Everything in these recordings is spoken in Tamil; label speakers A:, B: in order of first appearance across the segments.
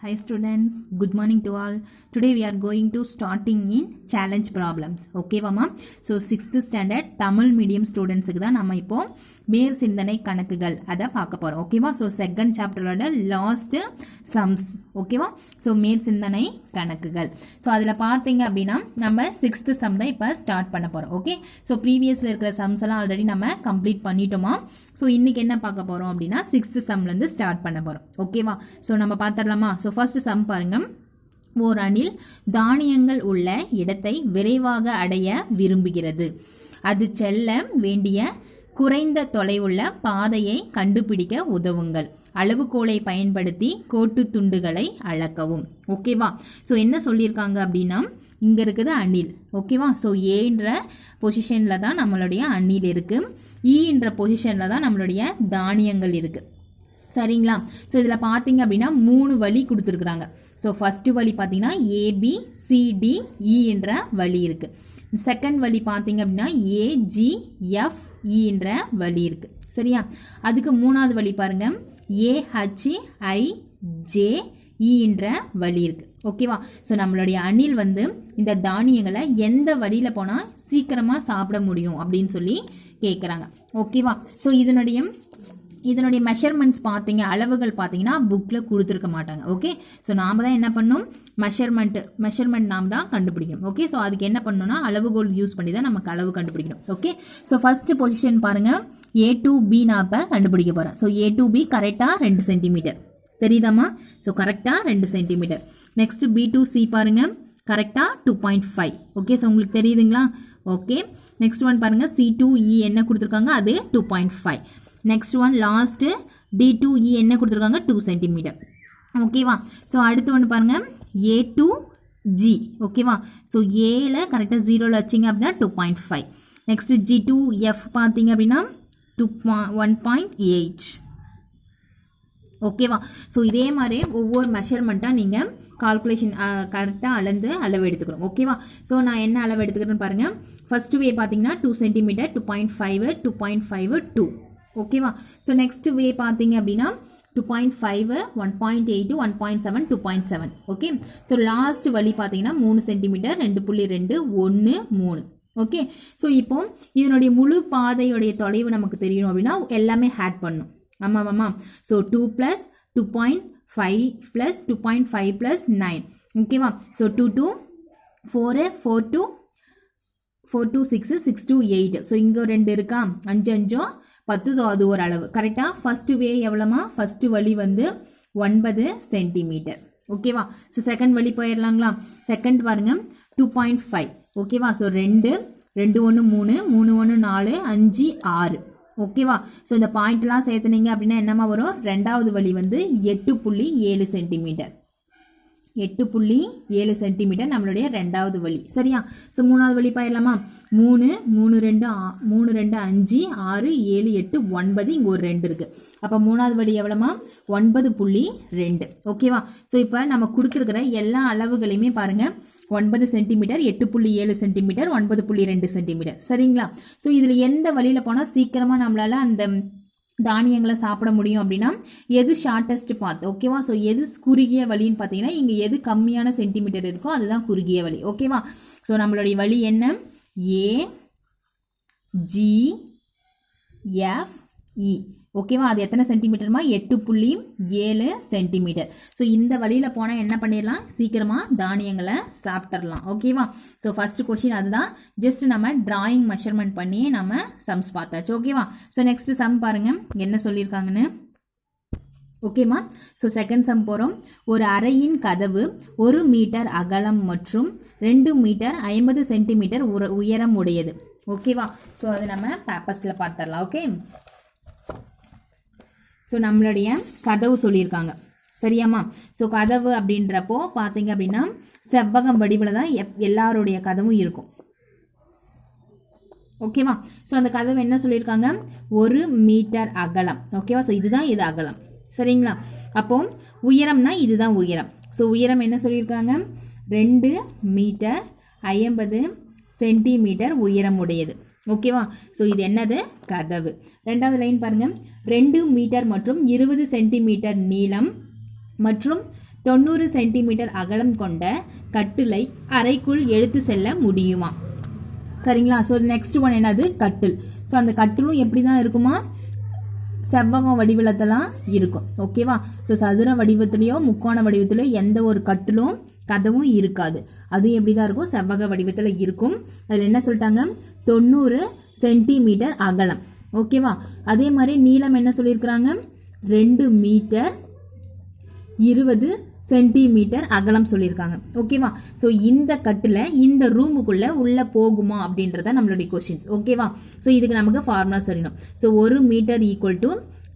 A: Hi students, good morning to all. Today we are going to starting in challenge problems. Okay வாமா? So 6th standard Tamil medium students க்கு தான் நம்ம இப்போ மேல் சிந்தனை கணக்குகள் அத பார்க்க போறோம். ஓகேவா? So second chapterலோட last sums. ஓகேவா? So மேல் சிந்தனை கணக்குகள். So அதுல பாத்தீங்க அப்படினா நம்ம 6th sum தான் இப்ப ஸ்டார்ட் பண்ண போறோம். ஓகே? So previously இருக்கிற sums எல்லாம் ஆல்ரெடி நம்ம கம்ப்ளீட் பண்ணிட்டோமா? So இன்னைக்கு என்ன பார்க்க போறோம் அப்படினா 6th sumல இருந்து ஸ்டார்ட் பண்ண போறோம். ஓகேவா? So நம்ம பார்த்தறலாமா? So first sum பாருங்க. ஓர் அணில் தானியங்கள் உள்ள இடத்தை விரைவாக அடைய விரும்புகிறது. அது செல்ல வேண்டிய குறைந்த தொலைவுள்ள பாதையை கண்டுபிடிக்க உதவுங்கள். அளவுகோலை பயன்படுத்தி கோட்டு துண்டுகளை அளக்கவும். ஓகேவா? ஸோ என்ன சொல்லியிருக்காங்க அப்படின்னா இங்க இருக்குது அணில். ஓகேவா? ஸோ ஏன்ற பொசிஷன்ல தான் நம்மளுடைய அணில் இருக்கு. ஈன்ற பொசிஷன்ல தான் நம்மளுடைய தானியங்கள் இருக்கு. சரிங்களா? ஸோ இதில் பார்த்தீங்க அப்படின்னா 3 வழி கொடுத்துருக்குறாங்க. ஸோ ஃபஸ்ட்டு வழி பார்த்தீங்கன்னா ABCDE என்ற வழி இருக்குது. செகண்ட் வழி பார்த்தீங்க அப்படின்னா AGFE என்ற வழி இருக்குது. சரியா? அதுக்கு மூணாவது வழி பாருங்க AHIJE என்ற வழி இருக்குது. ஓகேவா? ஸோ நம்மளுடைய அணில் வந்து இந்த தானியங்களை எந்த வழியில் போனால் சீக்கிரமாக சாப்பிட முடியும் அப்படின்னு சொல்லி கேட்குறாங்க. ஓகேவா? ஸோ இதனுடைய மெஷர்மெண்ட்ஸ் பார்த்தீங்க, அளவுகள் பார்த்தீங்கன்னா புக்கில் கொடுத்துருக்க மாட்டாங்க. ஓகே? ஸோ நாம் தான் என்ன பண்ணணும், மெஷர்மெண்ட் நாம் தான் கண்டுபிடிக்கணும். ஓகே? ஸோ அதுக்கு என்ன பண்ணணும்னா அளவுகோல் யூஸ் பண்ணி தான் நமக்கு அளவு கண்டுபிடிக்கணும். ஓகே? ஸோ ஃபர்ஸ்ட் பொசிஷன் பாருங்க A to B நான் இப்போ கண்டுபிடிக்க போகிறேன். ஸோ A to B கரெக்டாக 2 சென்டிமீட்டர் தெரியுதாமா? ஸோ கரெக்டாக 2 centimetre. Next B to C பாருங்க கரெக்டாக 2.5. ஓகே? ஸோ உங்களுக்கு தெரியுதுங்களா? ஓகே. நெக்ஸ்ட் ஒன் பாருங்க C to E என்ன கொடுத்துருக்காங்க, அது 2.5. நெக்ஸ்ட் ஒன் லாஸ்ட் D2E என்ன கொடுத்துருக்காங்க, 2 சென்டிமீட்டர். ஓகேவா? ஸோ அடுத்து ஒன்று பாருங்க A to G. ஓகேவா? ஸோ ஏல கரெக்டாக 0ல் வச்சிங்க அப்படின்னா 2.5. நெக்ஸ்ட் G to F பார்த்தீங்க அப்படின்னா 1.8. ஓகேவா? ஸோ இதே மாதிரி ஒவ்வொரு மெஷர்மெண்ட்டாக நீங்கள் கால்குலேஷன் கரெக்டாக அளவு எடுத்துக்கிறோம். ஓகேவா? ஸோ நான் என்ன அளவு எடுத்துக்கிறேன்னு பாருங்கள். ஃபர்ஸ்ட் வே பார்த்தீங்கன்னா 2 சென்டிமீட்டர், 2.5, 2.5, 2. ஓகேவா? ஸோ நெக்ஸ்ட் வே பார்த்தீங்க அப்படின்னா 2.5, 1.8, 1.7, 2.7. ஓகே? ஸோ லாஸ்ட் வழி பார்த்தீங்கன்னா 3 சென்டிமீட்டர், 2.2, 1, 3. ஓகே? ஸோ இப்போ இதனுடைய முழு பாதையுடைய தொலைவு நமக்கு தெரியணும் அப்படின்னா எல்லாமே ஆட் பண்ணும். ஆமாம். ஸோ 2 + 2.5 + 2.5 + 9. ஓகேவா? So 2 to 4, 4 to 6, 6 to 8. So இங்கே 2 இருக்கா, 5 5 10. ஸோ அது ஒரு அளவு கரெக்டாக. ஃபர்ஸ்ட் வே எவ்வளோமா, ஃபர்ஸ்ட் வழி வந்து 9 சென்டிமீட்டர். ஓகேவா? ஸோ செகண்ட் வழி போயிடலாங்களா? செகண்ட் பாருங்க 2.5. ஓகேவா? ஸோ 2 1 3 3 1 4 5 6. ஓகேவா? ஸோ இந்த பாயிண்ட்லாம் சேர்த்துனீங்க அப்படின்னா என்னமா வரும், ரெண்டாவது வழி வந்து 8.7 சென்டிமீட்டர். 8.7 சென்டிமீட்டர் நம்மளுடைய ரெண்டாவது வழி. சரியா? ஸோ மூணாவது வழி போயிடலாமா? 3 2 5 6 7 8 9. இங்கே ஒரு 2 இருக்கு. அப்போ மூணாவது வழி எவ்வளோமா, 9.2. ஓகேவா? ஸோ இப்போ நம்ம கொடுத்துருக்கிற எல்லா அளவுகளையுமே பாருங்க 9 சென்டிமீட்டர், 8.7 சென்டிமீட்டர், 9.2 சென்டிமீட்டர். சரிங்களா? ஸோ இதில் எந்த வழியில் போனால் சீக்கிரமாக நம்மளால அந்த தானியங்களை சாப்பிட முடியும் அப்படின்னா எது ஷார்ட்டஸ்ட் பாத். ஓகேவா? ஸோ எது குறுகிய வழின்னு பார்த்தீங்கன்னா இங்கே எது கம்மியான சென்டிமீட்டர் இருக்கோ அதுதான் குறுகிய வழி. ஓகேவா? ஸோ நம்மளுடைய வழி என்ன, AGFE. ஓகேவா? அது எத்தனை சென்டிமீட்டர்மா, 8.7 சென்டிமீட்டர். ஸோ இந்த வழியில் போனால் என்ன பண்ணிடலாம், சீக்கிரமாக தானியங்களை சாப்பிட்றலாம். ஓகேவா? ஸோ ஃபர்ஸ்ட் கொஸ்டின் அதுதான். ஜஸ்ட் நம்ம டிராயிங் மெஷர்மெண்ட் பண்ணியே நம்ம சம்ஸ் பார்த்தாச்சு. ஓகேவா? ஸோ நெக்ஸ்ட் சம் பாருங்க என்ன சொல்லியிருக்காங்கன்னு. ஓகேமா? ஸோ செகண்ட் சம் போகிறோம். ஒரு அறையின் கதவு 1 மீட்டர் அகலம் மற்றும் 2 மீட்டர் 50 சென்டிமீட்டர் உயரம் உடையது. ஓகேவா? ஸோ அது நம்ம பேப்பர்ஸில் பார்த்துடலாம். ஓகே? ஸோ நம்மளுடைய கதவு சொல்லியிருக்காங்க. சரியாம்மா? ஸோ கதவு அப்படின்றப்போ பார்த்தீங்க அப்படின்னா செவ்வகம் வடிவில் தான் எல்லாருடைய கதவும் இருக்கும். ஓகேவா? ஸோ அந்த கதவு என்ன சொல்லியிருக்காங்க, 1 மீட்டர் அகலம். ஓகேவா? ஸோ இதுதான் இது அகலம். சரிங்களா? அப்போ உயரம்னா இதுதான் உயரம். ஸோ உயரம் என்ன சொல்லியிருக்காங்க, 2 மீட்டர் 50 சென்டிமீட்டர் உயரம் உடையது. ஓகேவா? ஸோ இது என்னது, கதவு. ரெண்டாவது லைன் பாருங்க, 2 மீட்டர் மற்றும் 20 சென்டிமீட்டர் நீளம் மற்றும் 90 சென்டிமீட்டர் அகலம் கொண்ட கட்டிலை அறைக்குள் எடுத்து செல்ல முடியுமா? சரிங்களா? ஸோ நெக்ஸ்ட் ஒன் என்னது? கட்டில். ஸோ அந்த கட்டிலும் எப்படி தான் இருக்குமா? செவ்வகம் வடிவத்தெல்லாம் இருக்கும். ஓகேவா? ஸோ சதுர வடிவத்திலையோ முக்கோண வடிவத்திலையோ எந்த ஒரு கட்டிலும் கதவும் இருக்காது. அதுவும் எப்படி தான் இருக்கும்? செவ்வக வடிவத்தில் இருக்கும். அதில் என்ன சொல்லிட்டாங்க? 90 சென்டிமீட்டர் அகலம். ஓகேவா? அதே மாதிரி நீளம் என்ன சொல்லியிருக்கிறாங்க? 2 மீட்டர் 20 சென்டிமீட்டர் அகலம் சொல்லியிருக்காங்க. ஓகேவா? ஸோ இந்த கட்டில் இந்த ரூமுக்குள்ளே உள்ளே போகுமா அப்படின்றத நம்மளுடைய கொஷின்ஸ். ஓகேவா? ஸோ இதுக்கு நமக்கு ஃபார்முலா சொல்லணும். So 1 metre equal to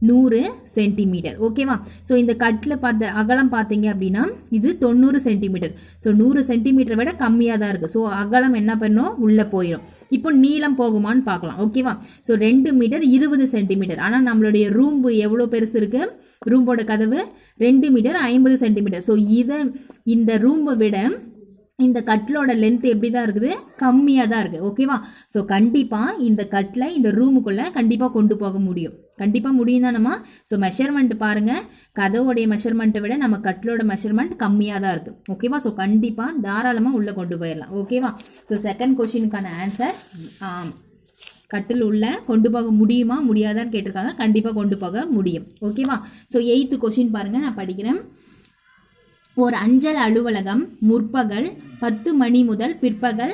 A: 100 centimetre. ஓகேவா? ஸோ இந்த கட்டில் அகலம் பார்த்தீங்க அப்படின்னா இது 90 சென்டிமீட்டர். ஸோ 100 சென்டிமீட்டரை விட கம்மியாக தான் இருக்குது. ஸோ அகலம் என்ன பண்ணும்? உள்ளே போயிடும். இப்போ நீளம் போகுமான்னு பார்க்கலாம். ஓகேவா? So 2 metre 20 centimetre. ஆனால் நம்மளுடைய ரூம் எவ்வளோ பெருசு இருக்குது? ரூம்போட கதவு 2 மீட்டர் 50 சென்டிமீட்டர். ஸோ இந்த ரூமை விட இந்த கட்டிலோட லென்த் எப்படி தான் இருக்குது? கம்மியாக தான் இருக்குது. ஓகேவா? ஸோ கண்டிப்பாக இந்த கட்டில் இந்த ரூமுக்குள்ளே கண்டிப்பாக கொண்டு போக முடியும். கண்டிப்பாக முடியும் தானம்மா? ஸோ மெஷர்மெண்ட் பாருங்கள், கதவுடைய மெஷர்மெண்ட்டை விட நம்ம கட்டிலோட மெஷர்மெண்ட் கம்மியாக தான் இருக்குது. ஓகேவா? ஸோ கண்டிப்பாக தாராளமாக உள்ளே கொண்டு போயிடலாம். ஓகேவா? ஸோ செகண்ட் கொஸ்டினுக்கான ஆன்சர் கட்டில் உள்ள கொண்டு போக முடியுமா முடியாதான்னு கேட்டிருக்காங்க. கண்டிப்பாக கொண்டு போக முடியும். ஓகேவா? ஸோ 8th கொஸ்டின் பாருங்கள், நான் படிக்கிறேன். ஒரு அஞ்சல் அலுவலகம் முற்பகல் 10 மணி முதல் பிற்பகல்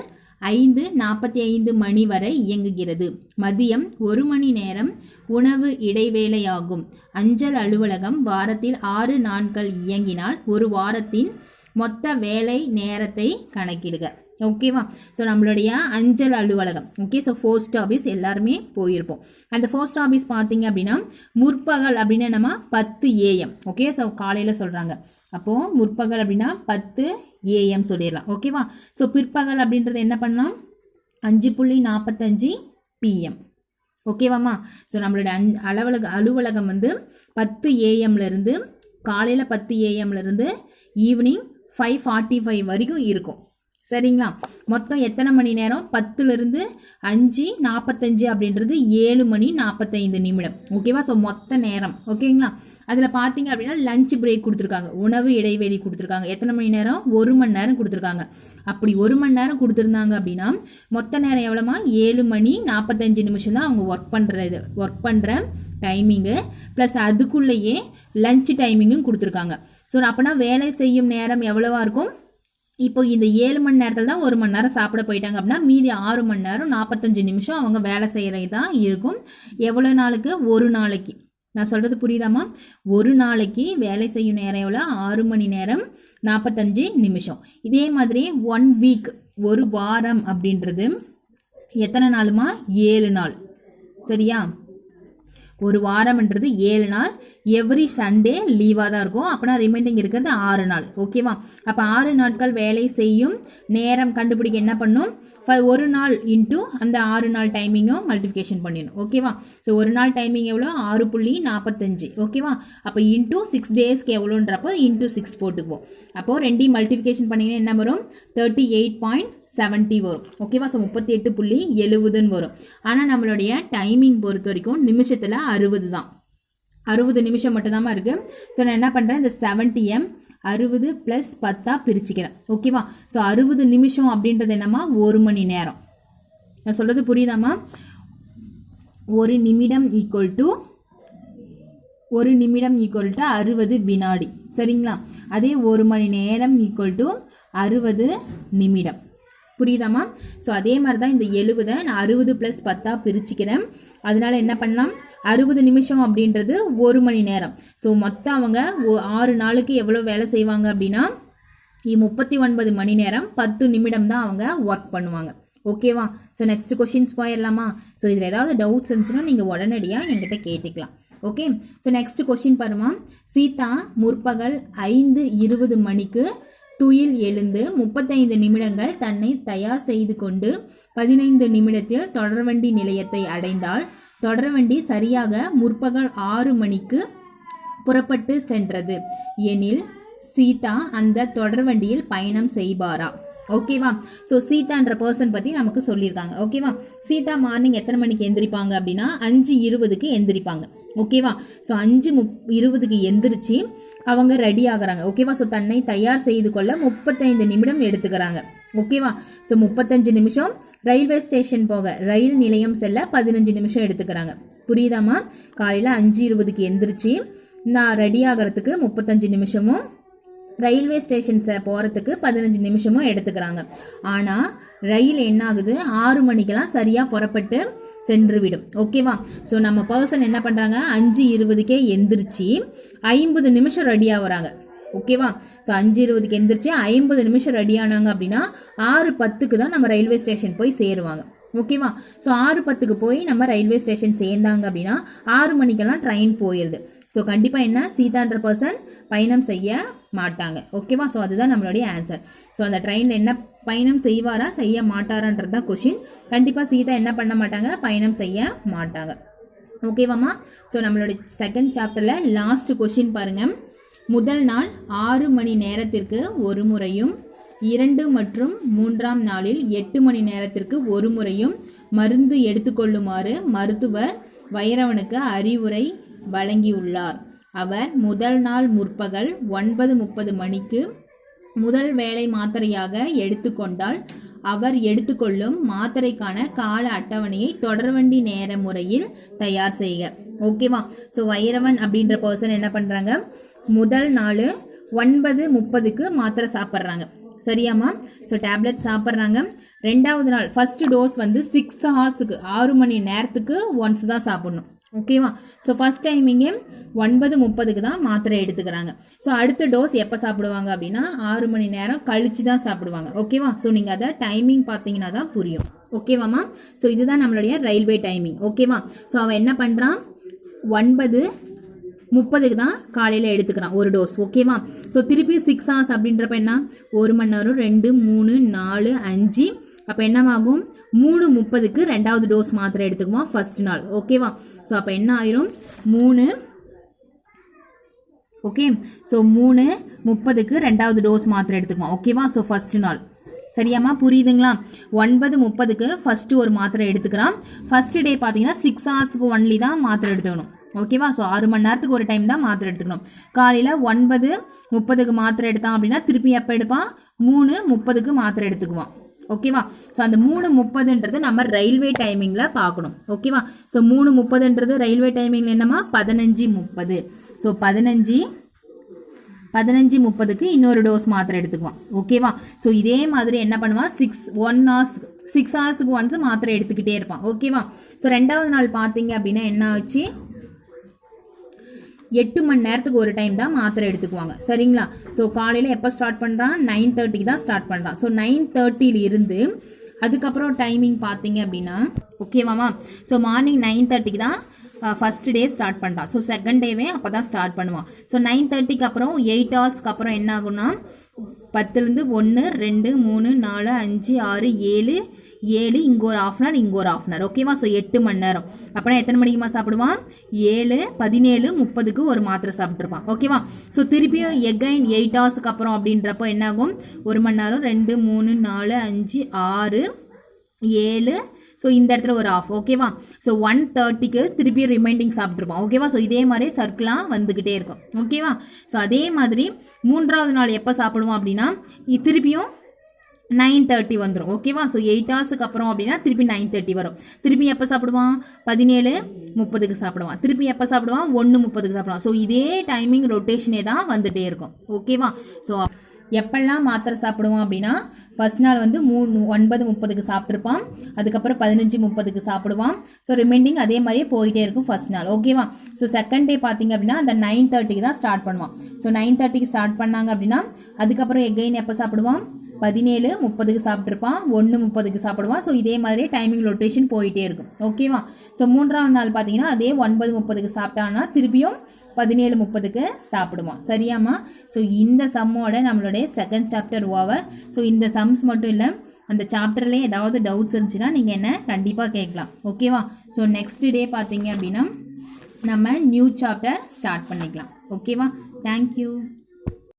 A: 5:45 மணி வரை இயங்குகிறது. மதியம் 1 மணி நேரம் உணவு இடைவேளையாகும். அஞ்சல் அலுவலகம் வாரத்தில் 6 நாட்கள் இயங்கினால் ஒரு வாரத்தின் மொத்த வேலை நேரத்தை கணக்கிடுக. ஓகேவா? ஸோ நம்மளுடைய அஞ்சல் அலுவலகம். ஓகே, ஸோ போஸ்ட் ஆஃபீஸ் எல்லாருமே போயிருப்போம். அந்த போஸ்ட் ஆஃபீஸ் பார்த்தீங்க அப்படின்னா முற்பகல் அப்படின்னா நம்ம 10 AM. ஓகே, ஸோ காலையில் சொல்கிறாங்க. அப்போது முற்பகல் அப்படின்னா 10 AM சொல்லிடலாம். ஓகேவா? ஸோ பிற்பகல் அப்படின்றது என்ன பண்ணலாம்? 5:45 PM. ஓகேவாம்மா? ஸோ நம்மளுடைய அலுவலகம் வந்து 10 AM காலையில் 10 AM ஈவினிங் 5:45 வரைக்கும் இருக்கும். சரிங்களா? மொத்தம் எத்தனை மணி நேரம்? 10 5:45 அப்படின்றது 7 மணி 45 நிமிடம். ஓகேவா? ஸோ மொத்த நேரம். ஓகேங்களா? அதில் பார்த்தீங்க அப்படின்னா லஞ்ச் பிரேக் கொடுத்துருக்காங்க, உணவு இடைவெளி கொடுத்துருக்காங்க. எத்தனை மணி நேரம்? 1 மணி நேரம் கொடுத்துருக்காங்க. அப்படி 1 மணி நேரம் கொடுத்துருந்தாங்க அப்படின்னா மொத்த நேரம் எவ்வளோமா? 7 மணி 45 நிமிஷம் தான் அவங்க ஒர்க் பண்ணுற டைமிங்கு. ப்ளஸ் அதுக்குள்ளேயே லஞ்ச் டைமிங்கும் கொடுத்துருக்காங்க. ஸோ அப்போனா வேலை செய்யும் நேரம் எவ்வளவா இருக்கும்? இப்போ இந்த 7 மணி நேரத்தில் தான் 1 மணி நேரம் சாப்பிட போயிட்டாங்க அப்படின்னா மீதி 6 மணி நேரம் 45 நிமிஷம் அவங்க வேலை செய்கிறது தான் இருக்கும். எவ்வளோ நாளுக்கு? ஒரு நாளைக்கு. நான் சொல்கிறது புரியுதாம்மா? ஒரு நாளைக்கு வேலை செய்யும் நேரம் எவ்வளோ? 6 மணி நேரம் 45 நிமிஷம். இதே மாதிரி 1 வீக், ஒரு வாரம் அப்படின்றது எத்தனை நாளுமா? 7 நாள். சரியா? ஒரு வாரம்ன்றது 7 நாள். எவ்ரி சண்டே லீவாக தான் இருக்கும். அப்போனா ரிமைனிங் இருக்கிறது 6 நாள். ஓகேவா? அப்போ 6 நாட்கள் வேலை செய்யும் நேரம் கண்டுபிடிக்க என்ன பண்ணும்? ஒரு நாள் இன்ட்டு அந்த 6 நாள் டைமிங்கும் மல்டிஃபிகேஷன் பண்ணிடணும். ஓகேவா? ஸோ ஒரு நாள் டைமிங் எவ்வளோ? 6.45. ஓகேவா? அப்போ இன்ட்டு 6 டேஸ்க்கு எவ்வளோன்றப்போ இன்ட்டு 6 போட்டுக்குவோம். அப்போது 2 மல்டிஃபிகேஷன் பண்ணிங்கன்னா என்ன வரும்? 38.70 வரும். ஓகேவா? ஸோ 38.70 வரும். ஆனால் நம்மளுடைய டைமிங் பொறுத்த வரைக்கும் நிமிஷத்தில் 60 தான். 60 நிமிஷம் மட்டும்தாம்மா இருக்குது. ஸோ நான் என்ன பண்ணுறேன்? இந்த 70M 60 + 10 பிரிச்சுக்கிறேன். ஓகேவா? ஸோ 60 நிமிஷம் அப்படின்றது என்னம்மா? 1 மணி நேரம். நான் சொல்கிறது புரியுதாம்மா? 1 நிமிடம் ஈக்குவல் டு 60 வினாடி. சரிங்களா? அதே 1 மணி நேரம் ஈக்குவல் டு 60 நிமிடம். புரியுதாம்மா? ஸோ அதே மாதிரி தான் இந்த 70 நான் 60 + 10 பிரிச்சுக்கிறேன். அதனால என்ன பண்ணலாம்? 60 நிமிஷம் அப்படின்றது 1 மணி நேரம். ஸோ மொத்தம் அவங்க 6 நாளுக்கு எவ்வளோ வேலை செய்வாங்க அப்படின்னா 39 மணி நேரம் 10 நிமிடம் தான் அவங்க ஒர்க் பண்ணுவாங்க. ஓகேவா? ஸோ நெக்ஸ்ட் கொஷின்ஸ் போயிடலாமா? ஸோ இதில் ஏதாவது டவுட்ஸ் இருந்துச்சுன்னா நீங்கள் உடனடியாக என்கிட்ட கேட்டுக்கலாம். ஓகே, ஸோ நெக்ஸ்ட் கொஷின் பாருமா. சீதா முற்பகல் 5:20 மணிக்கு துயில் எழுந்து 35 நிமிடங்கள் தன்னை தயார் செய்து கொண்டு 15 நிமிடத்தில் தொடர்வண்டி நிலையத்தை அடைந்தால் தொடர்வண்டி சரியாக முற்பகல் 6 மணிக்கு புறப்பட்டு சென்றது எனில் சீதா அந்த தொடர்வண்டியில் பயணம் செய்வாரா? ஓகேவா. ஸோ சீதான்ற பர்சன் பற்றி நமக்கு சொல்லியிருக்காங்க. ஓகேவா. சீதா மார்னிங் எத்தனை மணிக்கு எந்திரிப்பாங்க அப்படின்னா 5:20க்கு எந்திரிப்பாங்க. ஓகேவா. ஸோ 5:20க்கு எந்திரிச்சு அவங்க ரெடி ஆகுறாங்க. ஓகேவா. ஸோ தன்னை தயார் செய்து கொள்ள 35 நிமிடம் எடுத்துக்கிறாங்க. ஓகேவா. ஸோ 35 நிமிஷம், ரயில்வே ஸ்டேஷன் போக ரயில் நிலையம் செல்ல 15 நிமிஷம் எடுத்துக்கிறாங்க. புரியுதாமா. காலையில் 5:20க்கு எந்திரிச்சு நான் ரெடி ஆகிறதுக்கு 35 நிமிஷமும், ரயில்வே ஸ்டேஷன் போகிறதுக்கு 15 நிமிஷமும் எடுத்துக்கிறாங்க. ஆனால் ரயில் என்ன ஆகுது, 6 மணிக்கெல்லாம் சரியாக புறப்பட்டு சென்றுவிடும். ஓகேவா. ஸோ நம்ம பர்சன் என்ன பண்ணுறாங்க, 5:20க்கே எந்திரிச்சு 50 நிமிஷம் ரெடி ஆகுறாங்க. ஓகேவா. ஸோ 5:20க்கு எந்திரிச்சு 50 நிமிஷம் ரெடி ஆனாங்க அப்படின்னா 6:10க்கு தான் நம்ம ரயில்வே ஸ்டேஷன் போய் சேருவாங்க. ஓகேவா. ஸோ 6:10க்கு போய் நம்ம ரயில்வே ஸ்டேஷன் சேர்ந்தாங்க அப்படின்னா 6 மணிக்கெல்லாம் ட்ரெயின் போயிடுது. ஸோ கண்டிப்பாக என்ன, சீதான்ற பர்சன் பயணம் செய்ய மாட்டாங்க. ஓகேவா. ஸோ அதுதான் நம்மளுடைய ஆன்சர். ஸோ அந்த ட்ரெயினில் என்ன பயணம் செய்வாரா செய்ய மாட்டாரான்றது தான் கொஷின். கண்டிப்பாக சீதா என்ன பண்ண மாட்டாங்க, பயணம் செய்ய மாட்டாங்க. ஓகேவாம்மா. ஸோ நம்மளுடைய செகண்ட் சாப்டரில் லாஸ்ட் கொஷின் பாருங்கள். முதல் நாள் 6 மணி நேரத்திற்கு ஒரு முறையும், 2 மற்றும் 3ஆம் நாளில் 8 மணி நேரத்திற்கு ஒரு முறையும் மருந்து எடுத்துக்கொள்ளுமாறு மருத்துவர் வைரவனுக்கு அறிவுரை வழங்கியுள்ளார். அவர் முதல் நாள் முற்பகல் 9:30 மணிக்கு முதல் வேளை மாத்திரையாக எடுத்துக்கொண்டால் அவர் எடுத்துக்கொள்ளும் மாத்திரைக்கான கால அட்டவணையை தொடர்வண்டி நேர முறையில் தயார் செய்க. ஓகேவா. ஸோ வைரவன் அப்படின்ற பர்சன் என்ன பண்ணுறாங்க, முதல் நாள் 9:30க்கு மாத்திரை சாப்பிட்றாங்க. சரியாம்மா. ஸோ டேப்லெட் சாப்பிட்றாங்க. 2வது நாள் ஃபர்ஸ்ட் டோஸ் வந்து 6 ஹவர்ஸுக்கு 6 மணி நேரத்துக்கு ஒன்ஸ் தான் சாப்பிடணும். ஓகேவா. ஸோ ஃபர்ஸ்ட் டைமிங்கே 9:30க்கு தான் மாத்திரை எடுத்துக்கிறாங்க. ஸோ அடுத்த டோஸ் எப்போ சாப்பிடுவாங்க அப்படின்னா 6 மணி நேரம் கழிச்சு தான் சாப்பிடுவாங்க. ஓகேவா. ஸோ நீங்கள் அதை டைமிங் பார்த்தீங்கன்னா தான் புரியும். ஓகேவாம்மா. ஸோ இதுதான் நம்மளுடைய ரயில்வே டைமிங். ஓகேவா. ஸோ அவன் என்ன பண்ணுறான், 9:30க்கு தான் காலையில் எடுத்துக்கிறான் ஒரு டோஸ். ஓகேவா. ஸோ திருப்பி 6 ஹவர்ஸ் அப்படின்றப்ப என்ன, 1 மணி நேரம், 2, 3, 4, 5. அப்போ என்னவாகும், 3:30க்கு 2வது டோஸ் மாத்திரை எடுத்துக்குவோம் ஃபர்ஸ்ட் நாள். ஓகேவா. ஸோ அப்போ என்ன ஆயிரும், 3. ஓகே. ஸோ 3:30க்கு 2வது டோஸ் மாத்திரை எடுத்துக்குவோம். ஓகேவா. ஸோ ஃபர்ஸ்ட் நாள். சரியாம்மா, புரியுதுங்களா. 9:30க்கு ஃபர்ஸ்ட் ஒரு மாத்திரை எடுத்துக்கிறான். ஃபர்ஸ்ட் டே பார்த்தீங்கன்னா 6 ஹவர்ஸ்க்கு ஒன்லி தான் மாத்திரை எடுத்துக்கணும். ஓகேவா. ஸோ 6 மணி நேரத்துக்கு ஒரு டைம் தான் மாத்திரை எடுத்துக்கணும். காலையில் 9:30க்கு மாத்திரை எடுத்தான் அப்படின்னா திருப்பி எப்போ எடுப்பான், 3:30க்கு மாத்திரை எடுத்துக்குவான். ஓகேவா. ஸோ அந்த 3:30ன்றது நம்ம ரயில்வே டைமிங்கில் பார்க்கணும். ஓகேவா. ஸோ 3:30ன்றது ரயில்வே டைமிங்கில் என்னம்மா, 15:30. ஸோ 15:30க்கு இன்னொரு டோஸ் மாத்திரை எடுத்துக்குவான். ஓகேவா. ஸோ இதே மாதிரி என்ன பண்ணுவான், 6 ஹவர்ஸுக்கு ஒன்ஸ் மாத்திரை எடுத்துக்கிட்டே இருப்பான். ஓகேவா. ஸோ 2வது நாள் பார்த்தீங்க அப்படின்னா என்ன ஆச்சு, 8 மணி நேரத்துக்கு ஒரு டைம் தான் மாத்திரை எடுத்துக்குவாங்க. சரிங்களா. ஸோ காலையில் எப்போ ஸ்டார்ட் பண்ணுறான், 9:30க்கு தான் ஸ்டார்ட் பண்ணுறான். ஸோ 9:30 இருந்து அதுக்கப்புறம் டைமிங் பார்த்தீங்க அப்படின்னா, ஓகேவாமா. ஸோ மார்னிங் 9:30க்கு தான் ஃபர்ஸ்ட் டே ஸ்டார்ட் பண்ணுறான். ஸோ செகண்ட் டேவே அப்போ தான் ஸ்டார்ட் பண்ணுவான். ஸோ 9:30க்கு அப்புறம் 8 ஹவர்ஸ்க்கு அப்புறம் என்ன ஆகும்னா, 10லேருந்து 1, 2, 3, 4, 5, 6, 7 இங்கே ஒரு ½ hour, இங்கே ஒரு ½ hour. ஓகேவா. ஸோ 8 மணி நேரம். அப்படின்னா எத்தனை மணிக்குமா சாப்பிடுவான், 17:30க்கு ஒரு மாத்திரை சாப்பிட்ருப்பான். ஓகேவா. ஸோ திருப்பியும் எகைன் 8 ஹவர்ஸ்க்கு அப்புறம் அப்படின்றப்போ என்ன ஆகும், 1 மணி நேரம், 2, 3, 4, 5, 6, 7. ஸோ இந்த இடத்துல ஒரு ½. ஓகேவா. ஸோ 1:30க்கு திருப்பி ரிமைண்டிங் சாப்பிட்ருப்பான். ஓகேவா. ஸோ இதே மாதிரி சர்க்கிளாக வந்துக்கிட்டே இருக்கும். ஓகேவா. ஸோ அதே மாதிரி 3வது நாள் எப்போ சாப்பிடுவோம் அப்படின்னா திருப்பியும் 9:30 வந்துடும். ஓகேவா. ஸோ 8 ஹவர்ஸுக்கு அப்புறம் அப்படின்னா திருப்பி 9:30 வரும். திருப்பி எப்போ சாப்பிடுவான், 17:30க்கு சாப்பிடுவான். திருப்பி எப்போ சாப்பிடுவான், 1:30க்கு சாப்பிடுவான். ஸோ இதே டைமிங் ரொட்டேஷனே தான் வந்துகிட்டே இருக்கும். ஓகேவா. ஸோ எப்பெல்லாம் மாத்திரை சாப்பிடுவோம் அப்படின்னா, ஃபர்ஸ்ட் நாள் வந்து 9:30க்கு சாப்பிட்ருப்பான். அதுக்கப்புறம் 15:30க்கு சாப்பிடுவான். ஸோ ரிமைண்டிங் அதே மாதிரியே போயிட்டே இருக்கும் ஃபர்ஸ்ட் நாள். ஓகேவா. ஸோ செகண்ட் டே பார்த்தீங்க அப்படின்னா அந்த 9:30க்கு தான் ஸ்டார்ட் பண்ணுவான். ஸோ 9:30க்கு ஸ்டார்ட் பண்ணாங்க அப்படின்னா அதுக்கப்புறம் எகைன் எப்போ சாப்பிடுவான், 17:30க்கு சாப்பிட்ருப்பான். 1:30க்கு சாப்பிடுவான். ஸோ இதே மாதிரி டைமிங் ரொட்டேஷன் போயிட்டே இருக்கும். ஓகேவா. ஸோ 3ஆவது நாள் பார்த்தீங்கன்னா அதே 9:30க்கு சாப்பிட்டான்னா திருப்பியும் 17:30க்கு சாப்பிடுவான். சரியாம்மா. ஸோ இந்த சம்மோட நம்மளுடைய செகண்ட் சாப்டர் ஓவர். ஸோ இந்த சம்ஸ் மட்டும் இல்லை, அந்த சாப்டர்லேயே ஏதாவது டவுட்ஸ் இருந்துச்சுன்னா நீங்கள் என்ன கண்டிப்பாக கேட்கலாம். ஓகேவா. ஸோ நெக்ஸ்ட் டே பார்த்தீங்க அப்படின்னா நம்ம நியூ சாப்டர் ஸ்டார்ட் பண்ணிக்கலாம். ஓகேவா. தேங்க்யூ.